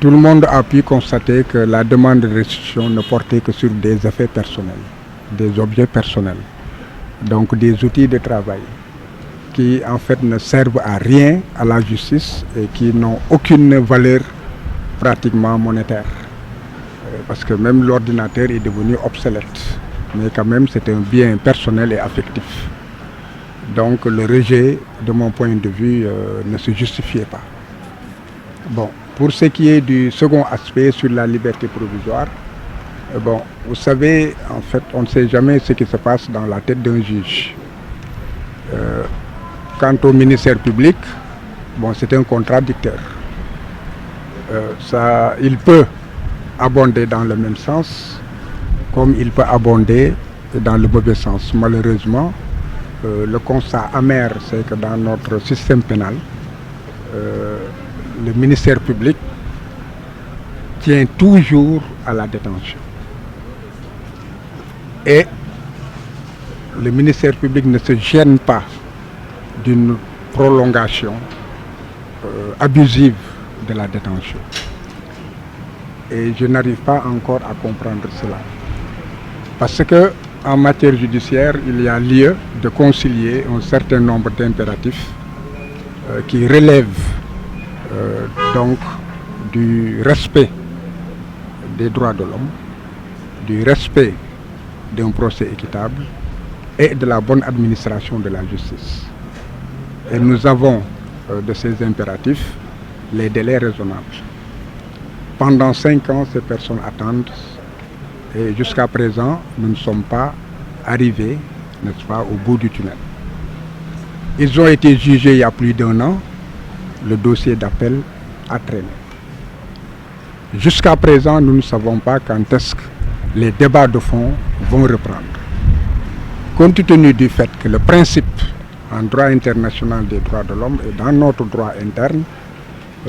tout le monde a pu constater que la demande de restitution ne portait que sur des effets personnels, des objets personnels, donc des outils de travail qui en fait ne servent à rien à la justice et qui n'ont aucune valeur pratiquement monétaire. Parce que même l'ordinateur est devenu obsolète, mais quand même c'est un bien personnel et affectif. Donc le rejet, de mon point de vue, ne se justifiait pas. Bon, pour ce qui est du second aspect sur la liberté provisoire, bon, vous savez, en fait, on ne sait jamais ce qui se passe dans la tête d'un juge. Quant au ministère public, bon, c'est un contradicteur. Il peut abonder dans le même sens, comme il peut abonder dans le mauvais sens. Malheureusement, le constat amer, c'est que dans notre système pénal, le ministère public tient toujours à la détention. Et le ministère public ne se gêne pas d'une prolongation abusive de la détention. Et je n'arrive pas encore à comprendre cela. Parce que en matière judiciaire, il y a lieu de concilier un certain nombre d'impératifs qui relèvent donc du respect des droits de l'homme, du respect d'un procès équitable et de la bonne administration de la justice. Et nous avons de ces impératifs les délais raisonnables. Pendant 5 ans, ces personnes attendent et jusqu'à présent, nous ne sommes pas arrivés, n'est-ce pas, au bout du tunnel. Ils ont été jugés il y a plus d'1 an, le dossier d'appel a traîné. Jusqu'à présent, nous ne savons pas quand est-ce que les débats de fond vont reprendre. Compte tenu du fait que le principe en droit international des droits de l'homme et dans notre droit interne,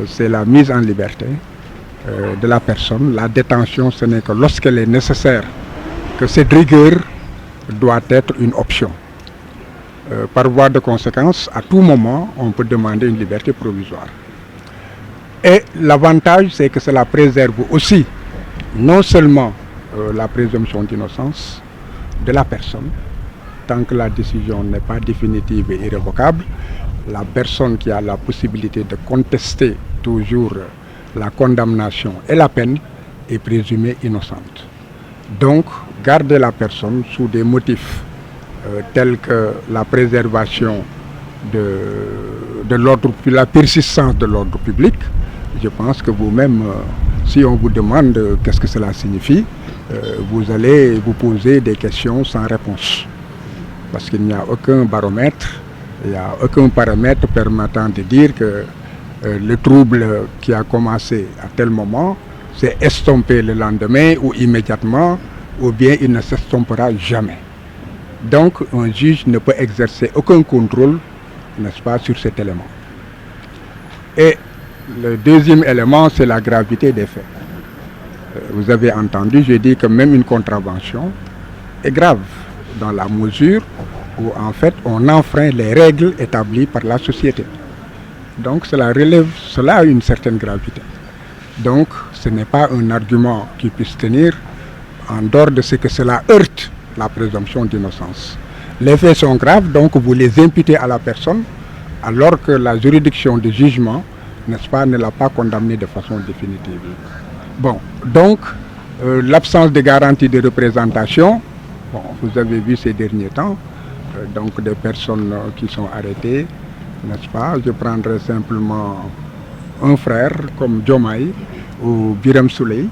c'est la mise en liberté de la personne. La détention, ce n'est que lorsqu'elle est nécessaire que cette rigueur doit être une option. Par voie de conséquence, à tout moment, on peut demander une liberté provisoire. Et l'avantage, c'est que cela préserve aussi non seulement la présomption d'innocence de la personne, tant que la décision n'est pas définitive et irrévocable, la personne qui a la possibilité de contester toujours la condamnation et la peine est présumée innocente. Donc, garder la personne sous des motifs tels que la préservation de l'ordre, la persistance de l'ordre public, je pense que vous-même, si on vous demande qu'est-ce que cela signifie, vous allez vous poser des questions sans réponse. Parce qu'il n'y a aucun baromètre, il n'y a aucun paramètre permettant de dire que le trouble qui a commencé à tel moment s'est estompé le lendemain ou immédiatement, ou bien il ne s'estompera jamais. Donc un juge ne peut exercer aucun contrôle, n'est-ce pas, sur cet élément. Et le deuxième élément, c'est la gravité des faits. Vous avez entendu, j'ai dit que même une contravention est grave dans la mesure où en fait on enfreint les règles établies par la société. Donc cela a une certaine gravité. Donc ce n'est pas un argument qui puisse tenir en dehors de ce que cela heurte la présomption d'innocence. Les faits sont graves, donc vous les imputez à la personne alors que la juridiction de jugement, n'est-ce pas, ne l'a pas condamné de façon définitive. Bon, donc l'absence de garantie de représentation, bon, vous avez vu ces derniers temps, donc des personnes qui sont arrêtées, n'est-ce pas? Je prendrai simplement un frère comme Diomaye ou Birame Souleye,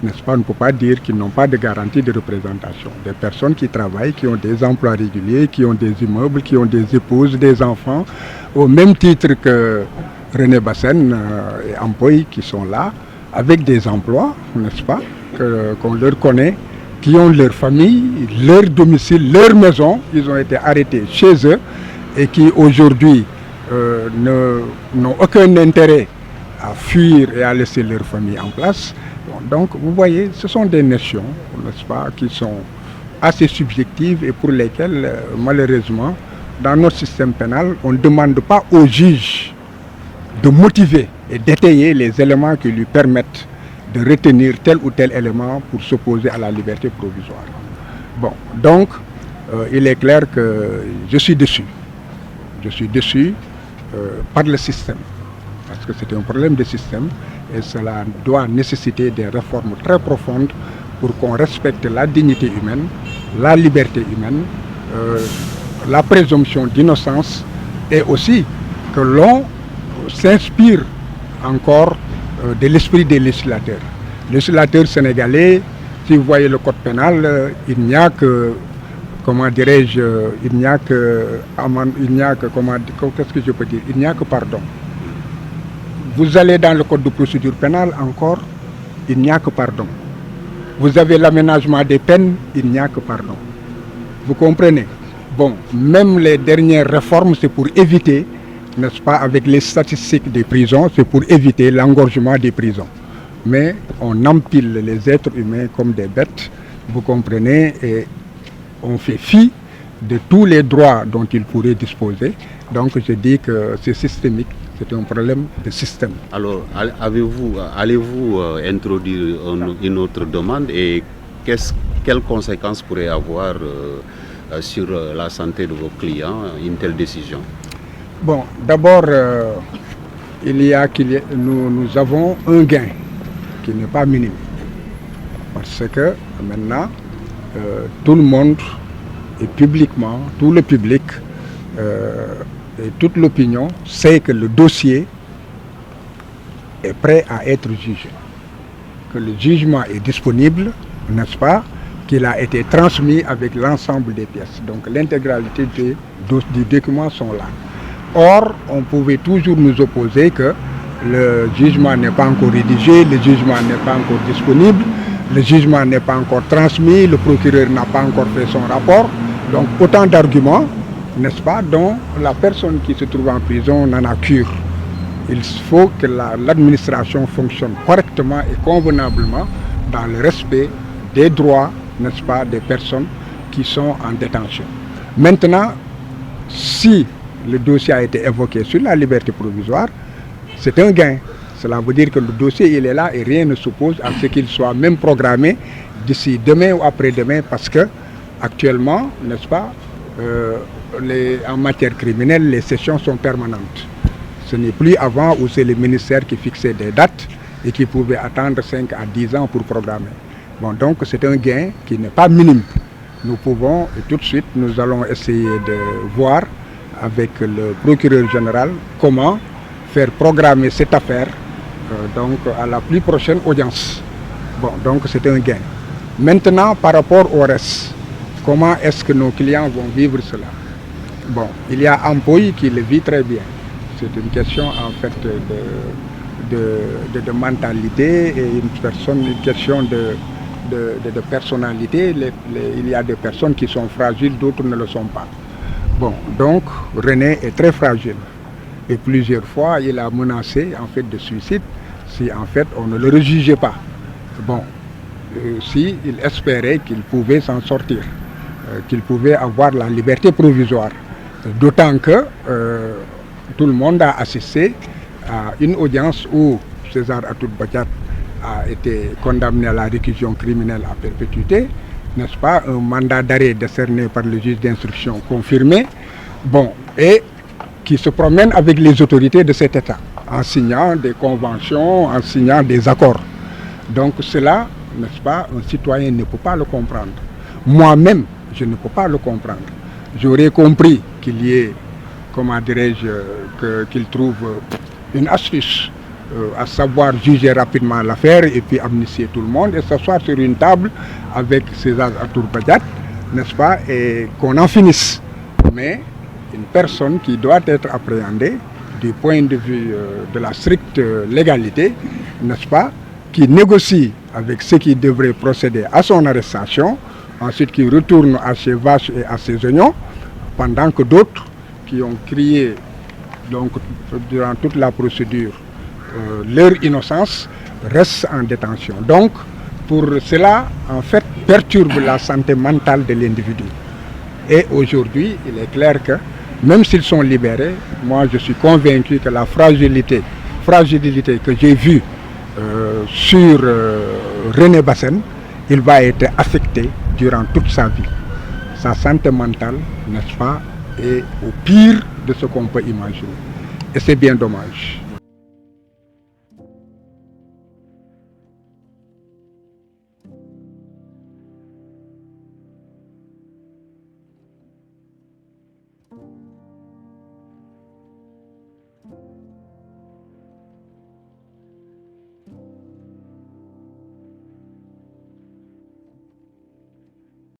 n'est-ce pas? On ne peut pas dire qu'ils n'ont pas de garantie de représentation. Des personnes qui travaillent, qui ont des emplois réguliers, qui ont des immeubles, qui ont des épouses, des enfants, au même titre que René Bassène et Ampoy qui sont là, avec des emplois, n'est-ce pas, qu'on leur connaît, qui ont leur famille, leur domicile, leur maison. Ils ont été arrêtés chez eux et qui aujourd'hui n'ont aucun intérêt à fuir et à laisser leur famille en place. Donc vous voyez, ce sont des notions, n'est-ce pas, qui sont assez subjectives et pour lesquelles malheureusement dans notre système pénal on ne demande pas aux juges de motiver et d'étayer les éléments qui lui permettent de retenir tel ou tel élément pour s'opposer à la liberté provisoire. Bon, donc, il est clair que je suis déçu. Je suis déçu par le système, parce que c'est un problème de système et cela doit nécessiter des réformes très profondes pour qu'on respecte la dignité humaine, la liberté humaine, la présomption d'innocence et aussi que l'on s'inspire encore de l'esprit des législateurs. Les législateurs sénégalais, si vous voyez le code pénal, il n'y a que, comment dirais-je, il n'y a que, qu'est-ce que je peux dire, il n'y a que pardon. Vous allez dans le code de procédure pénale encore, il n'y a que pardon. Vous avez l'aménagement des peines, il n'y a que pardon. Vous comprenez? Bon, même les dernières réformes, c'est pour éviter, n'est-ce pas, avec les statistiques des prisons, c'est pour éviter l'engorgement des prisons. Mais on empile les êtres humains comme des bêtes, vous comprenez, et on fait fi de tous les droits dont ils pourraient disposer. Donc je dis que c'est systémique, c'est un problème de système. Alors, allez-vous introduire une autre demande et quelles conséquences pourrait avoir sur la santé de vos clients une telle décision? Bon, d'abord, nous avons un gain qui n'est pas minime. Parce que maintenant, tout le monde, et publiquement, tout le public et toute l'opinion sait que le dossier est prêt à être jugé. Que le jugement est disponible, n'est-ce pas, qu'il a été transmis avec l'ensemble des pièces. Donc l'intégralité des documents sont là. Or, on pouvait toujours nous opposer que le jugement n'est pas encore rédigé, le jugement n'est pas encore disponible, le jugement n'est pas encore transmis, le procureur n'a pas encore fait son rapport. Donc autant d'arguments, n'est-ce pas, dont la personne qui se trouve en prison n'en a cure. Il faut que l'administration fonctionne correctement et convenablement dans le respect des droits, n'est-ce pas, des personnes qui sont en détention. Maintenant, si le dossier a été évoqué sur la liberté provisoire, c'est un gain. Cela veut dire que le dossier il est là et rien ne s'oppose à ce qu'il soit même programmé d'ici demain ou après-demain, parce que actuellement, n'est-ce pas, en matière criminelle, les sessions sont permanentes. Ce n'est plus avant où c'est le ministère qui fixait des dates et qui pouvait attendre 5 à 10 ans pour programmer. Bon, donc c'est un gain qui n'est pas minime. Nous pouvons, et tout de suite, nous allons essayer de voir avec le procureur général comment faire programmer cette affaire donc à la plus prochaine audience. Bon, donc c'est un gain. Maintenant, par rapport au reste, comment est-ce que nos clients vont vivre cela? Bon, il y a Ampoy qui le vit très bien. C'est une question en fait de mentalité et une question de personnalité. Il y a des personnes qui sont fragiles, d'autres ne le sont pas. Bon, donc René est très fragile et plusieurs fois il a menacé en fait de suicide si en fait on ne le rejugeait pas. Bon, si il espérait qu'il pouvait s'en sortir, qu'il pouvait avoir la liberté provisoire, d'autant que tout le monde a assisté à une audience où César Atoute Badiate a été condamné à la réclusion criminelle à perpétuité, n'est-ce pas, un mandat d'arrêt décerné par le juge d'instruction confirmé, bon, et qui se promène avec les autorités de cet État, en signant des conventions, en signant des accords. Donc cela, n'est-ce pas, un citoyen ne peut pas le comprendre. Moi-même, je ne peux pas le comprendre. J'aurais compris qu'il y ait, comment dirais-je, qu'il trouve une astuce, à savoir juger rapidement l'affaire et puis amnistier tout le monde et s'asseoir sur une table avec César Atoute Badiate, n'est-ce pas, et qu'on en finisse. Mais une personne qui doit être appréhendée du point de vue de la stricte légalité, n'est-ce pas, qui négocie avec ceux qui devraient procéder à son arrestation, ensuite qui retourne à ses vaches et à ses oignons, pendant que d'autres qui ont crié donc, durant toute la procédure leur innocence restent en détention. Donc, pour cela, en fait, perturbe la santé mentale de l'individu. Et aujourd'hui, il est clair que, même s'ils sont libérés, moi je suis convaincu que la fragilité fragilité que j'ai vue sur René Bassène, il va être affecté durant toute sa vie. Sa santé mentale, n'est-ce pas, est au pire de ce qu'on peut imaginer. Et c'est bien dommage.